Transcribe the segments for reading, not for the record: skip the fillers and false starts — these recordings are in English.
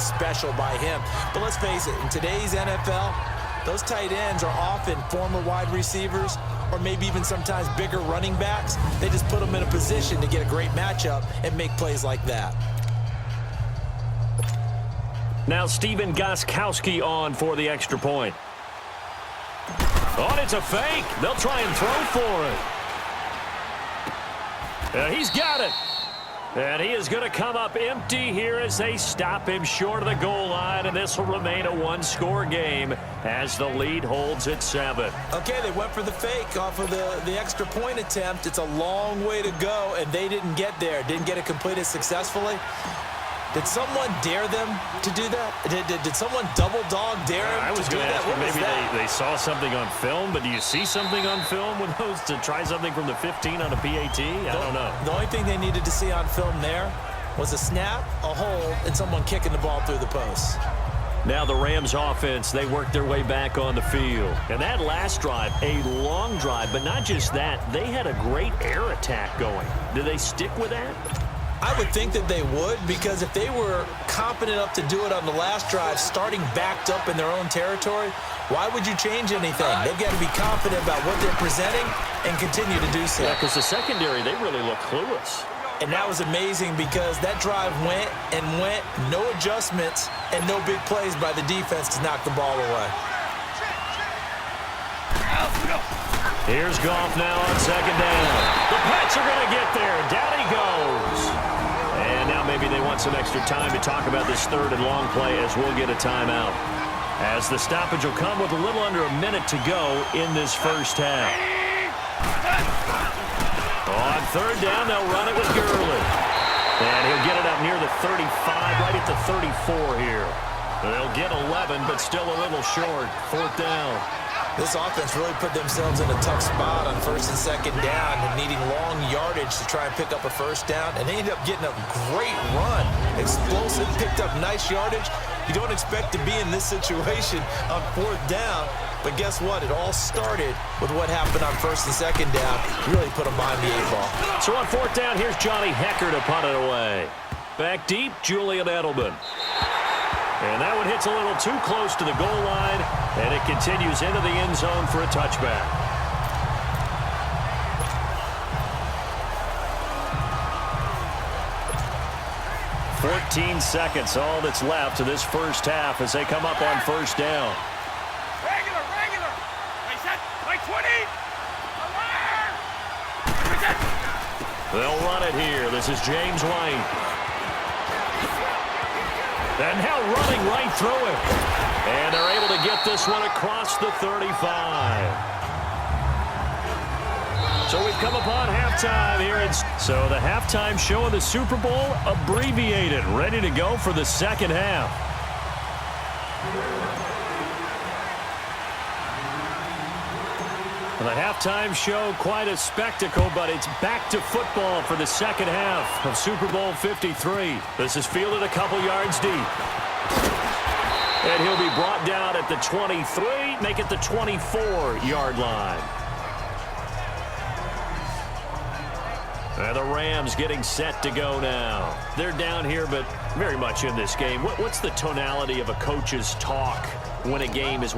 special by him. But let's face it, in today's NFL, those tight ends are often former wide receivers or maybe even sometimes bigger running backs. They just put them in a position to get a great matchup and make plays like that. Now Stephen Gostkowski on for the extra point. Oh, and it's a fake. They'll try and throw for it. He's got it. And he is going to come up empty here as they stop him short of the goal line, and this will remain a one-score game as the lead holds at 7. Okay, they went for the fake off of the extra point attempt. It's a long way to go, and they didn't get there. Didn't get it completed successfully. Did someone dare them to do that? Did someone double dog dare them to do that? I was going to ask, maybe they saw something on film, but do you see something on film with those to try something from the 15 on a PAT? I don't know. The only thing they needed to see on film there was a snap, a hold, and someone kicking the ball through the post. Now the Rams offense, they work their way back on the field. And that last drive, a long drive, but not just that, they had a great air attack going. Do they stick with that? I would think that they would, because if they were confident enough to do it on the last drive, starting backed up in their own territory, why would you change anything? They've got to be confident about what they're presenting and continue to do so. Yeah, because the secondary, they really look clueless. And that was amazing because that drive went and went, no adjustments and no big plays by the defense to knock the ball away. Here's Goff now on second down. The Pats are going to get there. Down he goes. And now maybe they want some extra time to talk about this third and long play as we'll get a timeout. As the stoppage will come with a little under a minute to go in this first half. On third down, they'll run it with Gurley. And he'll get it up near the 35, right at the 34 here. They'll get 11, but still a little short. Fourth down. This offense really put themselves in a tough spot on first and second down and needing long yardage to try and pick up a first down. And they ended up getting a great run. Explosive, picked up nice yardage. You don't expect to be in this situation on fourth down. But guess what? It all started with what happened on first and second down. Really put them behind the 8-ball. So on fourth down, here's Johnny Hekker to punt it away. Back deep, Julian Edelman. And that one hits a little too close to the goal line, and it continues into the end zone for a touchback. .14 seconds, all that's left to this first half as they come up on first down. Regular. They set, like 20. They'll run it here. This is James White. And now running right through it. And they're able to get this one across the 35. So we've come upon halftime here. So the halftime show of the Super Bowl abbreviated, ready to go for the second half. The halftime show, quite a spectacle, but it's back to football for the second half of Super Bowl 53. This is fielded a couple yards deep. And he'll be brought down at the 23, make it the 24-yard line. And the Rams getting set to go now. They're down here, but very much in this game. What's the tonality of a coach's talk when a game is...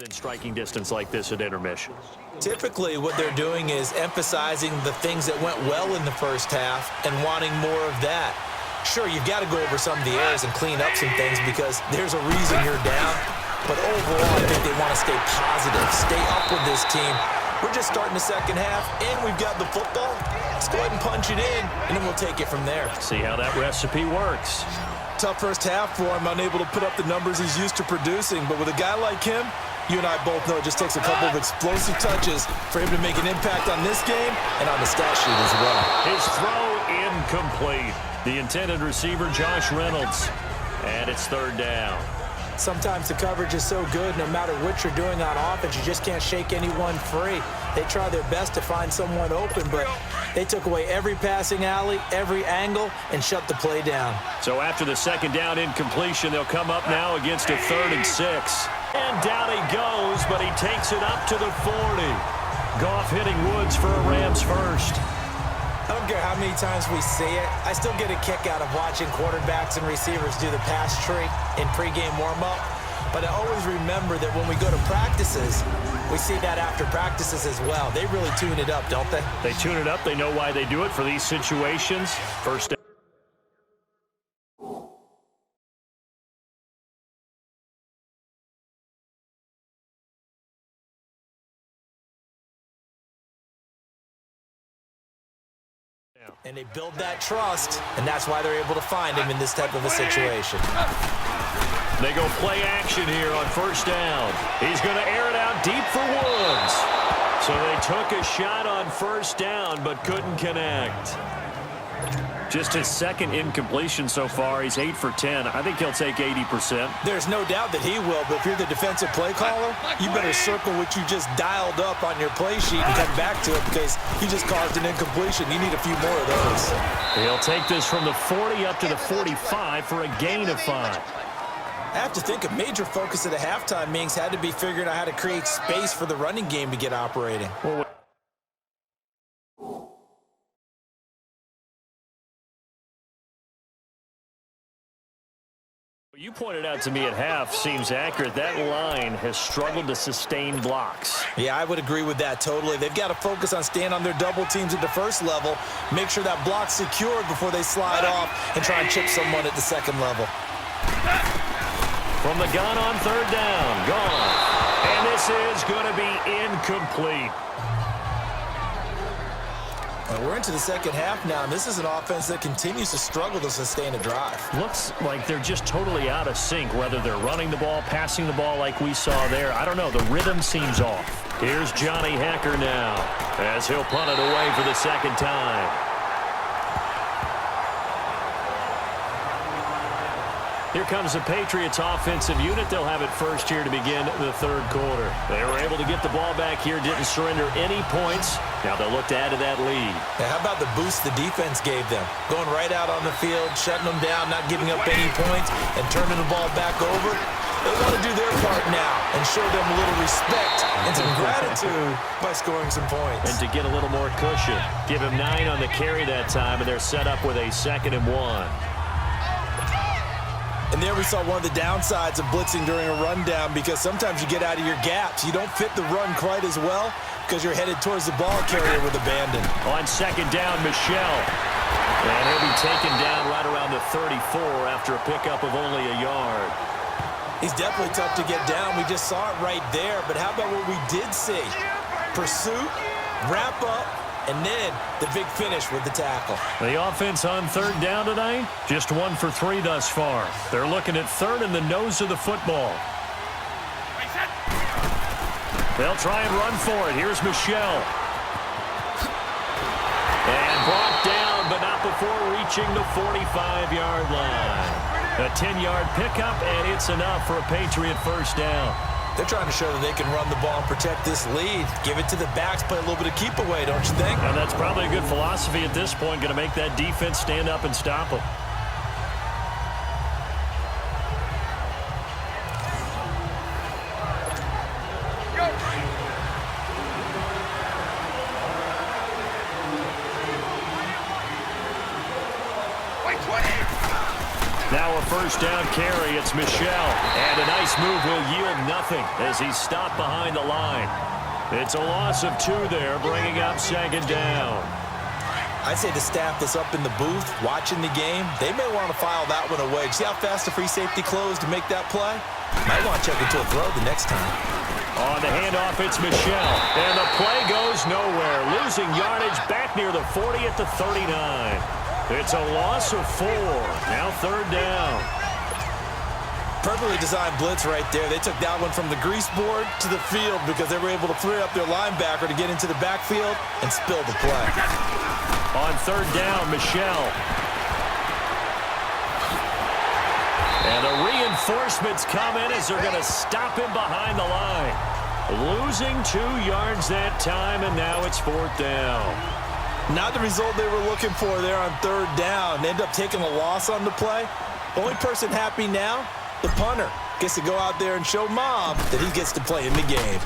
In striking distance like this at intermission. Typically, what they're doing is emphasizing the things that went well in the first half and wanting more of that. Sure, you've got to go over some of the errors and clean up some things because there's a reason you're down. But overall, I think they want to stay positive, stay up with this team. We're just starting the second half, and we've got the football. Let's go ahead and punch it in, and then we'll take it from there. See how that recipe works. Tough first half for him, unable to put up the numbers he's used to producing. But with a guy like him, you and I both know it just takes a couple of explosive touches for him to make an impact on this game and on the stat sheet as well. His throw incomplete. The intended receiver, Josh Reynolds. And it's third down. Sometimes the coverage is so good, no matter what you're doing on offense, you just can't shake anyone free. They try their best to find someone open, but they took away every passing alley, every angle, and shut the play down. So after the second down incompletion, they'll come up now against a 3rd and 6. And down he goes, but he takes it up to the 40. Goff hitting Woods for a Rams first. I don't care how many times we see it. I still get a kick out of watching quarterbacks and receivers do the pass tree in pregame warm-up. But I always remember that when we go to practices, we see that after practices as well. They really tune it up, don't they? They tune it up. They know why they do it for these situations. First down. And they build that trust, and that's why they're able to find him in this type of a situation. They go play action here on first down. He's going to air it out deep for Woods. So they took a shot on first down, but couldn't connect. Just his second incompletion so far. He's 8 for 10. I think he'll take 80%. There's no doubt that he will, but if you're the defensive play caller, you better circle what you just dialed up on your play sheet and come back to it because you just caused an incompletion. You need a few more of those. He'll take this from the 40 up to the 45 for a gain of 5. I have to think a major focus of the halftime meetings had to be figuring out how to create space for the running game to get operating. Well, you pointed out to me at half seems accurate. That line has struggled to sustain blocks. Yeah, I would agree with that totally. They've got to focus on staying on their double teams at the first level, make sure that block's secured before they slide off and try and chip someone at the second level. From the gun on third down, gone. And this is going to be incomplete. We're into the second half now, and this is an offense that continues to struggle to sustain a drive. Looks like they're just totally out of sync, whether they're running the ball, passing the ball like we saw there. I don't know. The rhythm seems off. Here's Johnny Hekker now as he'll punt it away for the second time. Here comes the Patriots offensive unit. They'll have it first here to begin the third quarter. They were able to get the ball back here, didn't surrender any points. Now they'll look to add to that lead. Now, how about the boost the defense gave them? Going right out on the field, shutting them down, not giving up any points, and turning the ball back over. They want to do their part now and show them a little respect and some gratitude by scoring some points. And to get a little more cushion. Give him 9 on the carry that time, and they're set up with a 2nd and 1. And there we saw one of the downsides of blitzing during a rundown because sometimes you get out of your gaps. You don't fit the run quite as well because you're headed towards the ball carrier with abandon. On second down, Michel. And he'll be taken down right around the 34 after a pickup of only a yard. He's definitely tough to get down. We just saw it right there. But how about what we did see? Pursuit, wrap up, and then the big finish with the tackle. The offense on third down tonight, just 1 for 3 thus far. They're looking at third in the nose of the football. They'll try and run for it. Here's Michel. And brought down, but not before reaching the 45-yard line. A 10-yard pickup, and it's enough for a Patriot first down. They're trying to show that they can run the ball and protect this lead. Give it to the backs, play a little bit of keep away, don't you think? And that's probably a good philosophy at this point, going to make that defense stand up and stop them. Now a first down carry. It's Michel. And a nice move will yield nothing as he's stopped behind the line. It's a loss of 2 there, bringing up second down. I'd say the staff that's up in the booth watching the game, they may want to file that one away. See how fast the free safety closed to make that play? Might want to check into a throw the next time. On the handoff, it's Michel. And the play goes nowhere. Losing yardage back near the 40 at the 39. It's a loss of 4. Now third down. Perfectly designed blitz right there. They took that one from the grease board to the field because they were able to free up their linebacker to get into the backfield and spill the play. On third down, Michel. And the reinforcements come in as they're going to stop him behind the line. Losing 2 yards that time, and now it's fourth down. Not the result they were looking for there on third down. They end up taking a loss on the play. The only person happy now, the punter, gets to go out there and show Mom that he gets to play in the game.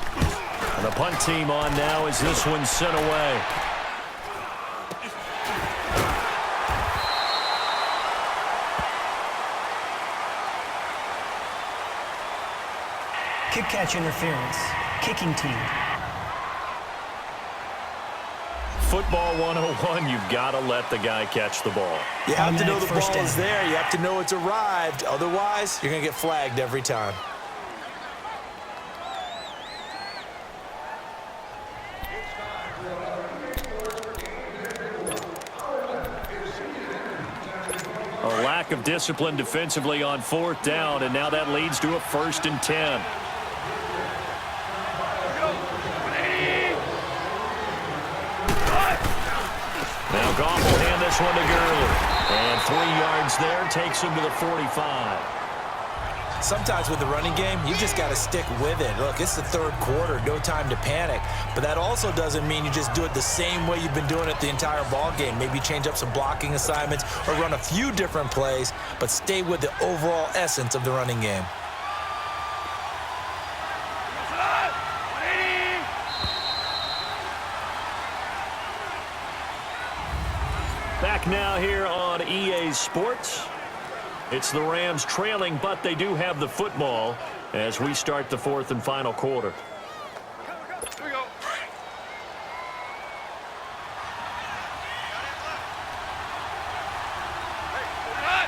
And the punt team on now as this one's sent away. Kick catch interference. Kicking team. Football 101, you've got to let the guy catch the ball. You have to know the First ball down. is there. You have to know it's arrived. Otherwise, you're going to get flagged every time. A lack of discipline defensively on fourth down, and now that leads to a 1st and 10. Now Goff will hand this one to Gurley. And 3 yards there takes him to the 45. Sometimes with the running game, you just got to stick with it. Look, it's the third quarter, no time to panic. But that also doesn't mean you just do it the same way you've been doing it the entire ball game. Maybe change up some blocking assignments or run a few different plays, but stay with the overall essence of the running game. Back now here on EA Sports. It's the Rams trailing, but they do have the football as we start the 4th and final quarter. Here we go. Hey,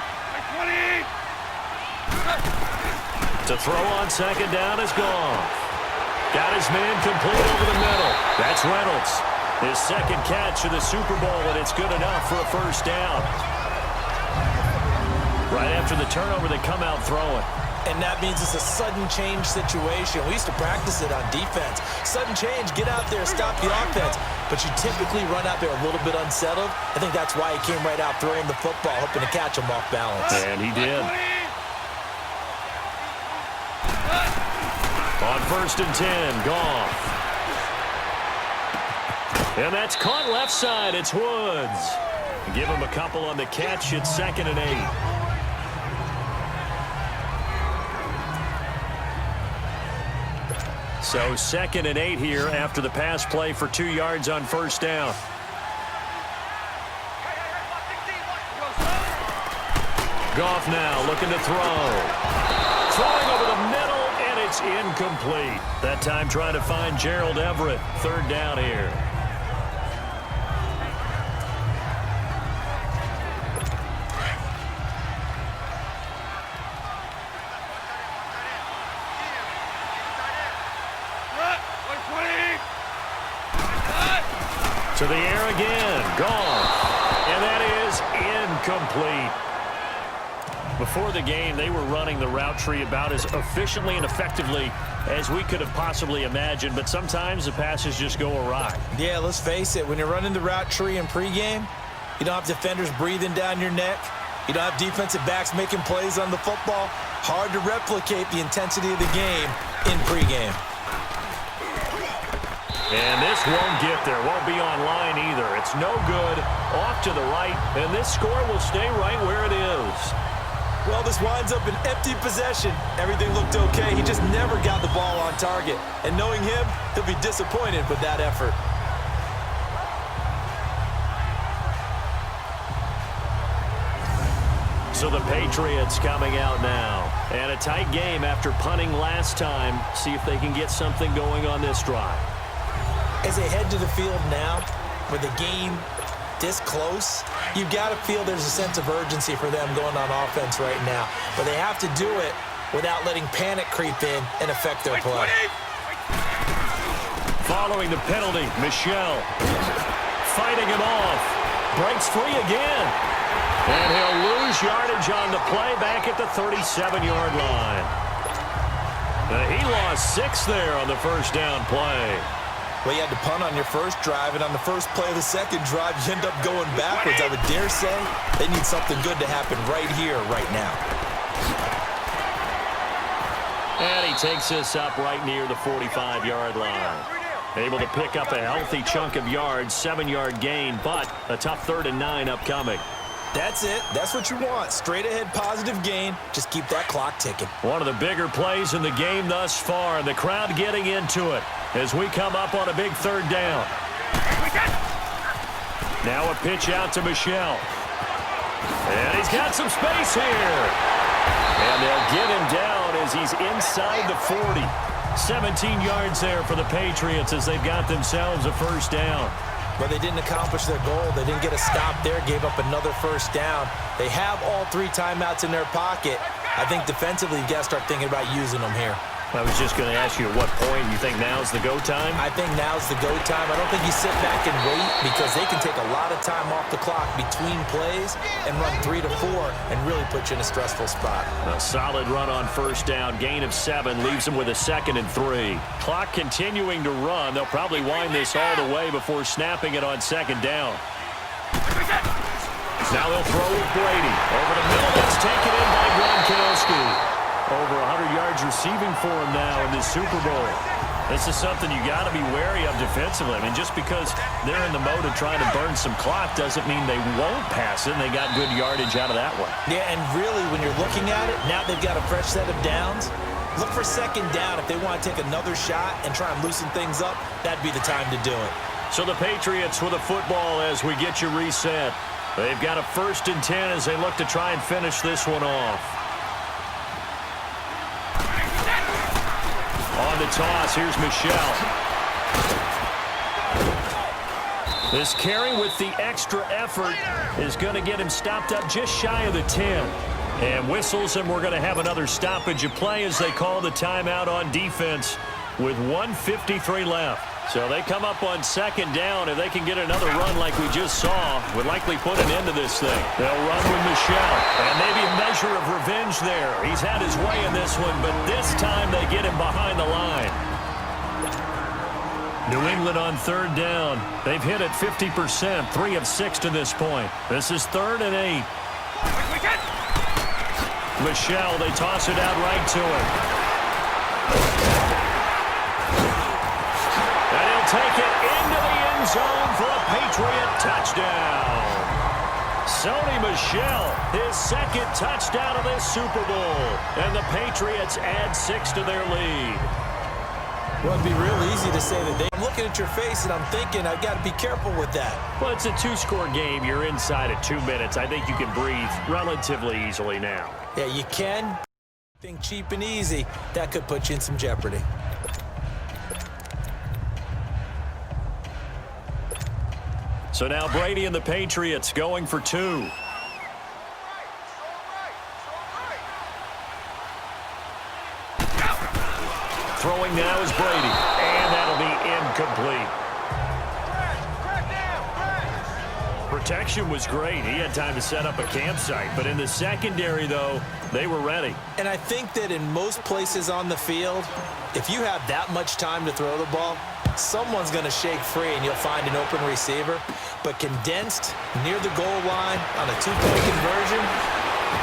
20. To throw on second down is gone. Got his man complete over the middle. That's Reynolds. His second catch of the Super Bowl, and it's good enough for a first down. Right after the turnover, they come out throwing. And that means it's a sudden change situation. We used to practice it on defense. Sudden change, get out there, stop the offense. But you typically run out there a little bit unsettled. I think that's why he came right out throwing the football, hoping to catch him off balance. And he did. On 1st and 10, Goff. And that's caught left side. It's Woods. Give him a couple on the catch. It's 2nd and 8. So 2nd and 8 here after the pass play for 2 yards on first down. Goff now looking to throw. Throwing over the middle, and it's incomplete. That time trying to find Gerald Everett. 3rd down here. To the air again. Goff. And that is incomplete. Before the game, they were running the route tree about as efficiently and effectively as we could have possibly imagined, but sometimes the passes just go awry. Yeah, let's face it. When you're running the route tree in pregame, you don't have defenders breathing down your neck. You don't have defensive backs making plays on the football. Hard to replicate the intensity of the game in pregame. And this won't get there. Won't be online either. It's no good. Off to the right. And this score will stay right where it is. Well, this winds up an empty possession. Everything looked okay. He just never got the ball on target. And knowing him, he'll be disappointed with that effort. So the Patriots coming out now. And a tight game after punting last time. See if they can get something going on this drive. As they head to the field now, with the game this close, you've got to feel there's a sense of urgency for them going on offense right now. But they have to do it without letting panic creep in and affect their play. Following the penalty, Michel fighting him off. Breaks free again. And he'll lose yardage on the play back at the 37-yard line. He lost 6 there on the first down play. Well, you had to punt on your first drive, and on the first play of the second drive, you end up going backwards. I would dare say they need something good to happen right here, right now. And he takes this up right near the 45-yard line. Able to pick up a healthy chunk of yards, 7-yard gain, but a tough 3rd and 9 upcoming. That's it. That's what you want. Straight ahead positive gain. Just keep that clock ticking. One of the bigger plays in the game thus far, and the crowd getting into it as we come up on a big 3rd down. Now a pitch out to Michel. And he's got some space here. And they'll get him down as he's inside the 40. 17 yards there for the Patriots as they've got themselves a first down. But they didn't accomplish their goal. They didn't get a stop there, gave up another first down. They have all 3 timeouts in their pocket. I think defensively, you got to start thinking about using them here. I was just going to ask you at what point you think now's the go time? I think now's the go time. I don't think you sit back and wait because they can take a lot of time off the clock between plays and run 3 to 4 and really put you in a stressful spot. A solid run on first down. Gain of 7 leaves them with a 2nd and 3. Clock continuing to run. They'll probably wind this all the way before snapping it on 2nd down. Now they'll throw with Brady. Over the middle. That's taken in by Gronkowski. Over 100 yards receiving for him now in this Super Bowl. This is something you got to be wary of defensively. I mean, just because they're in the mode of trying to burn some clock doesn't mean they won't pass it, and they got good yardage out of that one. Yeah, and really, when you're looking at it, now they've got a fresh set of downs. Look for 2nd down. If they want to take another shot and try and loosen things up, that'd be the time to do it. So the Patriots with a football as we get you reset. They've got a 1st and 10 as they look to try and finish this one off. On the toss, here's Michel. This carry with the extra effort is going to get him stopped up just shy of the 10. And whistles, and we're going to have another stoppage of play as they call the timeout on defense with 1:53 left. So they come up on 2nd down. If they can get another run like we just saw, would likely put an end to this thing. They'll run with Michel. And maybe a measure of revenge there. He's had his way in this one, but this time they get him behind the line. New England on 3rd down. They've hit it 50%, 3 of 6 to this point. This is 3rd and 8. Michel, they toss it out right to him. Take it into the end zone for a Patriot touchdown. Sony Michel, his 2nd touchdown of this Super Bowl. And the Patriots add 6 to their lead. Well, it'd be real easy to say that I'm looking at your face and I'm thinking I've got to be careful with that. Well, it's a 2-score game. You're inside at 2 minutes. I think you can breathe relatively easily now. Yeah, you can. Think cheap and easy. That could put you in some jeopardy. So now Brady and the Patriots going for 2. Throwing now is Brady, and that'll be incomplete. Protection was great. He had time to set up a campsite, but in the secondary, though, they were ready. And I think that in most places on the field, if you have that much time to throw the ball, someone's going to shake free and you'll find an open receiver. But condensed near the goal line on a 2-point conversion,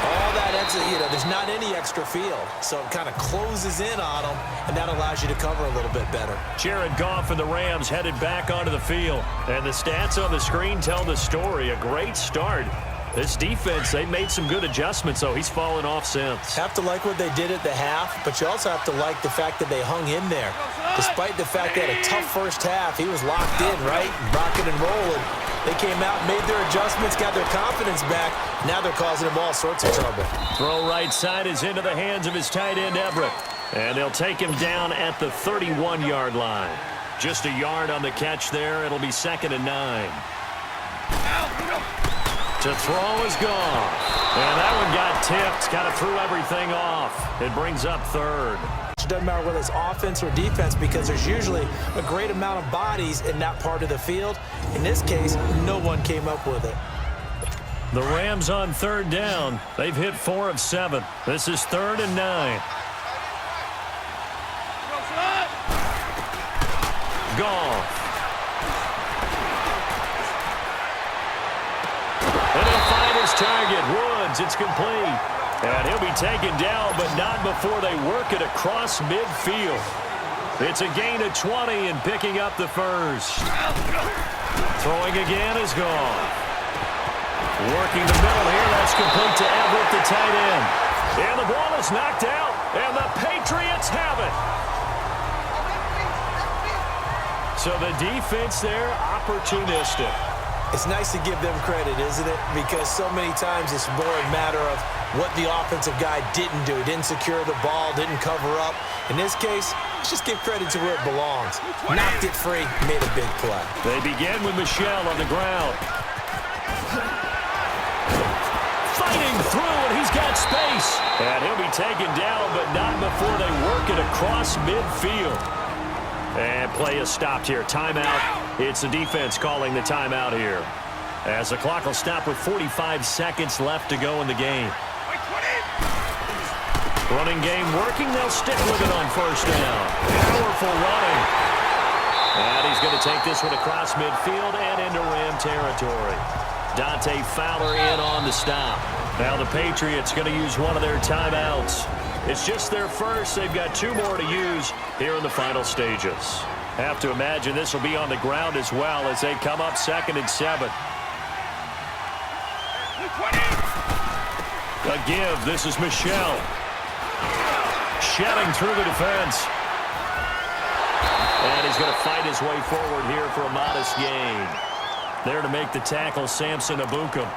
all that extra, there's not any extra field. So it kind of closes in on them, and that allows you to cover a little bit better. Jared Goff and the Rams headed back onto the field. And the stats on the screen tell the story. A great start. This defense, they made some good adjustments, so he's fallen off since. Have to like what they did at the half, but you also have to like the fact that they hung in there. Despite the fact they had a tough first half, he was locked in, right? Rocking and rolling. They came out, made their adjustments, got their confidence back. Now they're causing them all sorts of trouble. Throw right side is into the hands of his tight end, Everett. And they'll take him down at the 31-yard line. Just a yard on the catch there. It'll be 2nd and 9. To throw is gone. And that one got tipped. Kind of threw everything off. It brings up 3rd. It doesn't matter whether it's offense or defense because there's usually a great amount of bodies in that part of the field. In this case, no one came up with it. The Rams on 3rd down. They've hit 4 of 7. This is 3rd and 9. Goff. And he'll find his target. Woods, it's complete. And he'll be taken down, but not before they work it across midfield. It's a gain of 20 and picking up the first. Throwing again is gone. Working the middle here. That's complete to Everett, the tight end. And the ball is knocked out, and the Patriots have it. So the defense there, opportunistic. It's nice to give them credit, isn't it? Because so many times it's more a matter of what the offensive guy didn't do. Didn't secure the ball, didn't cover up. In this case, let's just give credit to where it belongs. Knocked it free, made a big play. They begin with Michel on the ground. Fighting through, and he's got space. And he'll be taken down, but not before they work it across midfield. And play is stopped here. Timeout. It's the defense calling the timeout here. As the clock will stop with 45 seconds left to go in the game. Running game working. They'll stick with it on 1st down. Powerful running. And he's going to take this one across midfield and into Ram territory. Dante Fowler in on the stop. Now the Patriots going to use one of their timeouts. It's just their first. They've got 2 more to use here in the final stages. Have to imagine this will be on the ground as well as they come up 2nd and 7. A give. This is Michel. Shedding through the defense. And he's going to fight his way forward here for a modest gain. There to make the tackle, Samson Ebukam.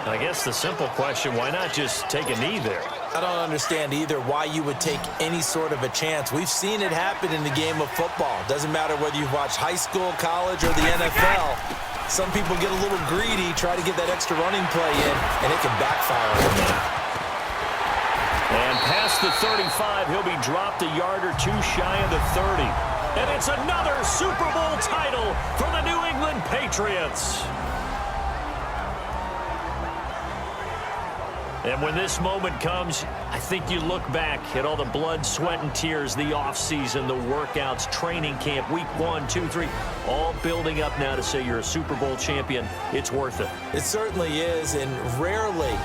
I guess the simple question, why not just take a knee there? I don't understand either why you would take any sort of a chance. We've seen it happen in the game of football. Doesn't matter whether you've watched high school, college, or the NFL. Some people get a little greedy, try to get that extra running play in, and it can backfire on them. And past the 35, he'll be dropped a yard or 2 shy of the 30. And it's another Super Bowl title for the New England Patriots. And when this moment comes, I think you look back at all the blood, sweat, and tears, the offseason, the workouts, training camp, week 1, 2, 3, all building up now to say you're a Super Bowl champion. It's worth it. It certainly is, and rarely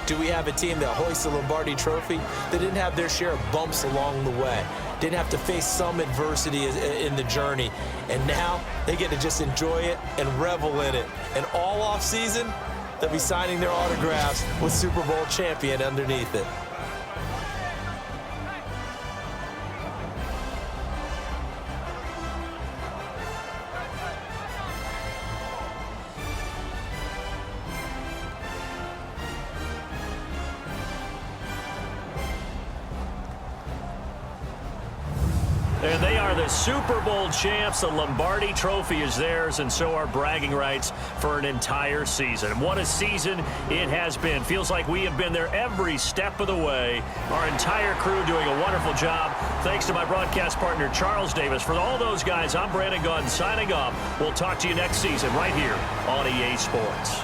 do we have a team that hoists the Lombardi Trophy that didn't have their share of bumps along the way, didn't have to face some adversity in the journey, and now they get to just enjoy it and revel in it. And all offseason, they'll be signing their autographs with Super Bowl champion underneath it. And they are the Super Bowl champs. The Lombardi Trophy is theirs, and so are bragging rights for an entire season. What a season it has been. Feels like we have been there every step of the way. Our entire crew doing a wonderful job. Thanks to my broadcast partner, Charles Davis. For all those guys, I'm Brandon Gaudin signing off. We'll talk to you next season right here on EA Sports.